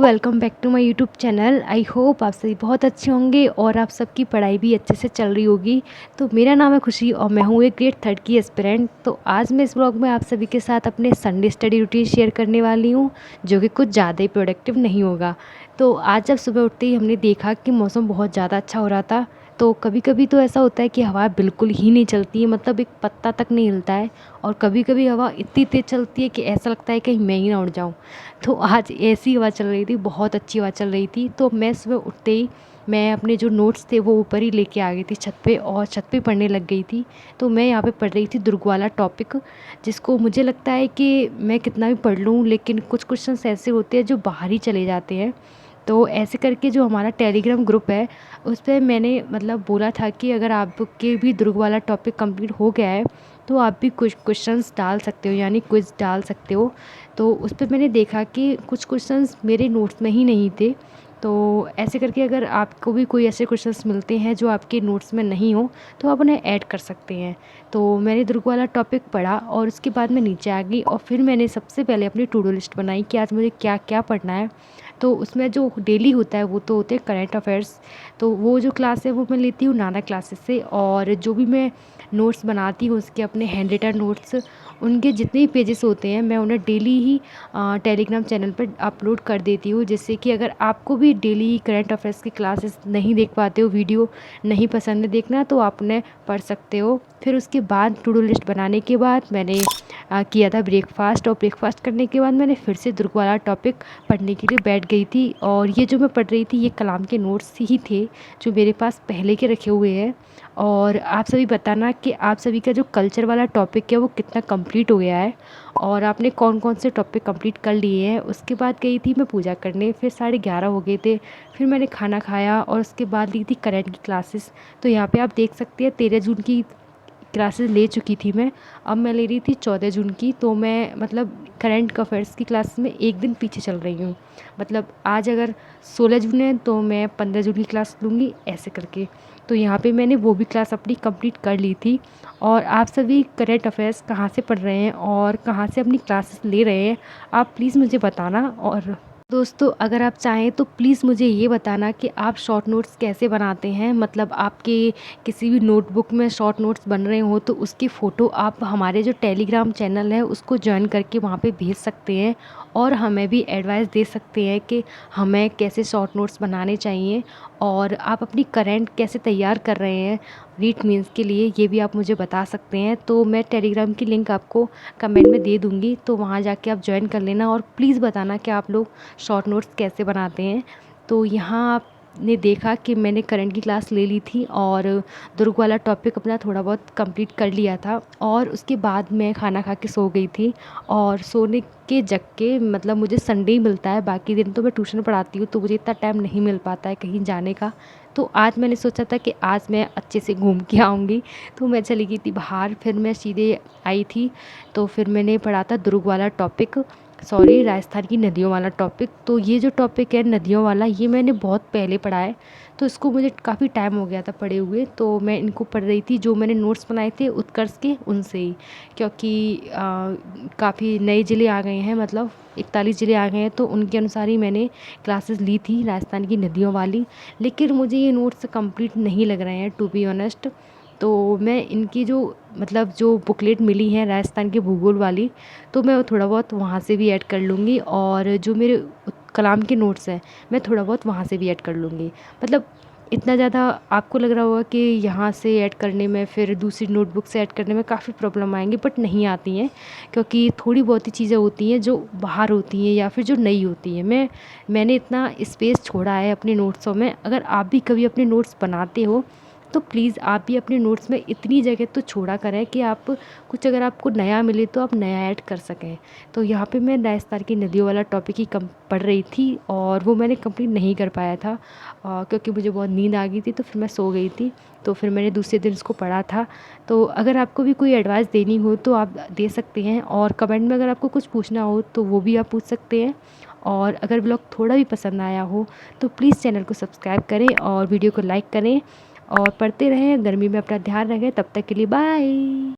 Welcome back to my YouTube channel. I hope आप सभी बहुत अच्छे होंगे और आप सबकी पढ़ाई भी अच्छे से चल रही होगी। तो मेरा नाम है खुशी और मैं हूँ एक ग्रेड 3 की एस्पिरेंट। तो आज मैं इस ब्लॉग में आप सभी के साथ अपने संडे स्टडी रूटीन शेयर करने वाली हूँ, जो कि कुछ ज़्यादा ही प्रोडक्टिव नहीं होगा। तो आज जब सुबह उठते ही हमने देखा कि मौसम बहुत ज़्यादा अच्छा हो रहा था। तो कभी कभी तो ऐसा होता है कि हवा बिल्कुल ही नहीं चलती है, मतलब एक पत्ता तक नहीं हिलता है। और कभी कभी हवा इतनी तेज़ चलती है कि ऐसा लगता है कहीं मैं ही ना उड़ जाऊँ। तो आज ऐसी हवा चल रही थी, बहुत अच्छी हवा चल रही थी। तो मैं सुबह उठते ही मैं अपने जो नोट्स थे वो ऊपर ही लेके आ गई थी छत पे, और छत पे पढ़ने लग गई थी। तो मैं यहाँ पे पढ़ रही थी दुर्ग वाला टॉपिक, जिसको मुझे लगता है कि मैं कितना भी पढ़ लूँ लेकिन कुछ क्वेश्चंस ऐसे होते हैं जो बाहर ही चले जाते हैं। तो ऐसे करके जो हमारा टेलीग्राम ग्रुप है उस पर मैंने मतलब बोला था कि अगर आपके भी दुर्ग वाला टॉपिक कंप्लीट हो गया है तो आप भी कुछ क्वेश्चंस डाल सकते हो, यानी क्विज़ डाल सकते हो। तो उस पर मैंने देखा कि कुछ क्वेश्चंस मेरे नोट्स में ही नहीं थे। तो ऐसे करके अगर आपको भी कोई ऐसे क्वेश्चंस मिलते हैं जो आपके नोट्स में नहीं हो तो आप उन्हें ऐड कर सकते हैं। तो मैंने दुर्ग वाला टॉपिक पढ़ा और उसके बाद मैं नीचे आ गई और फिर मैंने सबसे पहले अपनी टू डू लिस्ट बनाई कि आज मुझे क्या क्या पढ़ना है। तो उसमें जो डेली होता है वो तो होते हैं करंट अफेयर्स। तो वो जो क्लास है वो मैं लेती हूँ नाना क्लासेस से, और जो भी मैं नोट्स बनाती हूँ उसके अपने हैंड रिटन नोट्स, उनके जितने भी पेजेस होते हैं मैं उन्हें डेली ही टेलीग्राम चैनल पर अपलोड कर देती हूँ, जिससे कि अगर आपको भी डेली करंट अफेयर्स की क्लासेस नहीं देख पाते हो, वीडियो नहीं पसंद है देखना, तो आप उन्हें पढ़ सकते हो। फिर उसके बाद टू डू लिस्ट बनाने के बाद मैंने किया था ब्रेकफास्ट, और ब्रेकफास्ट करने के बाद मैंने फिर से दुर्ग वाला टॉपिक पढ़ने के लिए बैठ गई थी। और ये जो मैं पढ़ रही थी ये कलाम के नोट्स ही थे जो मेरे पास पहले के रखे हुए हैं। और आप सभी बताना कि आप सभी का जो कल्चर वाला टॉपिक है वो कितना कंप्लीट हो गया है और आपने कौन कौन से टॉपिक कंप्लीट कर लिए हैं। उसके बाद गई थी मैं पूजा करने, फिर 11:30 हो गए थे। फिर मैंने खाना खाया और उसके बाद ली थी करंट की क्लासेस। तो यहाँ पे आप देख सकते हैं 13 जून की क्लासेस ले चुकी थी मैं। अब मैं ले रही थी 14 जून की। तो मैं मतलब करंट अफेयर्स की क्लास में एक दिन पीछे चल रही हूँ। मतलब आज अगर 16 जून है तो मैं 15 जून की क्लास लूँगी, ऐसे करके। तो यहाँ पे मैंने वो भी क्लास अपनी कंप्लीट कर ली थी। और आप सभी करंट अफेयर्स कहाँ से पढ़ रहे हैं और कहाँ से अपनी क्लासेस ले रहे हैं, आप प्लीज़ मुझे बताना। और दोस्तों अगर आप चाहें तो प्लीज़ मुझे ये बताना कि आप शॉर्ट नोट्स कैसे बनाते हैं। मतलब आपके किसी भी नोटबुक में शॉर्ट नोट्स बन रहे हो तो उसकी फ़ोटो आप हमारे जो टेलीग्राम चैनल है उसको ज्वाइन करके वहाँ पे भेज सकते हैं, और हमें भी एडवाइस दे सकते हैं कि हमें कैसे शॉर्ट नोट्स बनाने चाहिए, और आप अपनी करंट कैसे तैयार कर रहे हैं रीट मीन्स के लिए, ये भी आप मुझे बता सकते हैं। तो मैं टेलीग्राम की लिंक आपको कमेंट में दे दूँगी, तो वहाँ जाके आप ज्वाइन कर लेना और प्लीज़ बताना कि आप लोग शॉर्ट नोट्स कैसे बनाते हैं। तो यहाँ आपने देखा कि मैंने करंट की क्लास ले ली थी और दुर्ग वाला टॉपिक अपना थोड़ा बहुत कंप्लीट कर लिया था, और उसके बाद मैं खाना खा के सो गई थी। और सोने के जग के मतलब मुझे संडे ही मिलता है, बाकी दिन तो मैं ट्यूशन पढ़ाती हूँ तो मुझे इतना टाइम नहीं मिल पाता है कहीं जाने का। तो आज मैंने सोचा था कि आज मैं अच्छे से घूम के आऊँगी, तो मैं चली गई थी बाहर, फिर मैं सीधे आई थी। तो फिर मैंने पढ़ा था दुर्ग वाला टॉपिक, सॉरी राजस्थान की नदियों वाला टॉपिक। तो ये जो टॉपिक है नदियों वाला, ये मैंने बहुत पहले पढ़ा है, तो इसको मुझे काफ़ी टाइम हो गया था पढ़े हुए। तो मैं इनको पढ़ रही थी, जो मैंने नोट्स बनाए थे उत्कर्ष के उनसे ही, क्योंकि काफ़ी नए ज़िले आ गए हैं, मतलब 41 ज़िले आ गए हैं, तो उनके अनुसार ही मैंने क्लासेस ली थी राजस्थान की नदियों वाली। लेकिन मुझे ये नोट्स कंप्लीट नहीं लग रहे हैं टू बी ऑनेस्ट। तो मैं इनकी जो मतलब जो बुकलेट मिली है राजस्थान की भूगोल वाली, तो मैं थोड़ा बहुत वहाँ से भी ऐड कर लूँगी, और जो मेरे कलाम के नोट्स हैं मैं थोड़ा बहुत वहाँ से भी ऐड कर लूँगी। मतलब इतना ज़्यादा आपको लग रहा होगा कि यहाँ से ऐड करने में फिर दूसरी नोटबुक से ऐड करने में काफ़ी प्रॉब्लम आएंगी, बट नहीं आती हैं, क्योंकि थोड़ी बहुत ही चीज़ें होती हैं जो बाहर होती हैं या फिर जो नई होती हैं। मैंने इतना स्पेस छोड़ा है अपने नोट्सों में। अगर आप भी कभी अपने नोट्स बनाते हो तो प्लीज़ आप भी अपने नोट्स में इतनी जगह तो छोड़ा करें कि आप कुछ अगर आपको नया मिले तो आप नया ऐड कर सकें। तो यहाँ पे मैं राजस्थान की नदियों वाला टॉपिक ही कम पढ़ रही थी, और वो मैंने कंप्लीट नहीं कर पाया था क्योंकि मुझे बहुत नींद आ गई थी, तो फिर मैं सो गई थी। तो फिर मैंने दूसरे दिन इसको पढ़ा था। तो अगर आपको भी कोई एडवाइस देनी हो तो आप दे सकते हैं, और कमेंट में अगर आपको कुछ पूछना हो तो वो भी आप पूछ सकते हैं। और अगर ब्लॉग थोड़ा भी पसंद आया हो तो प्लीज़ चैनल को सब्सक्राइब करें और वीडियो को लाइक करें, और पढ़ते रहें, गर्मी में अपना ध्यान रखें। तब तक के लिए बाय।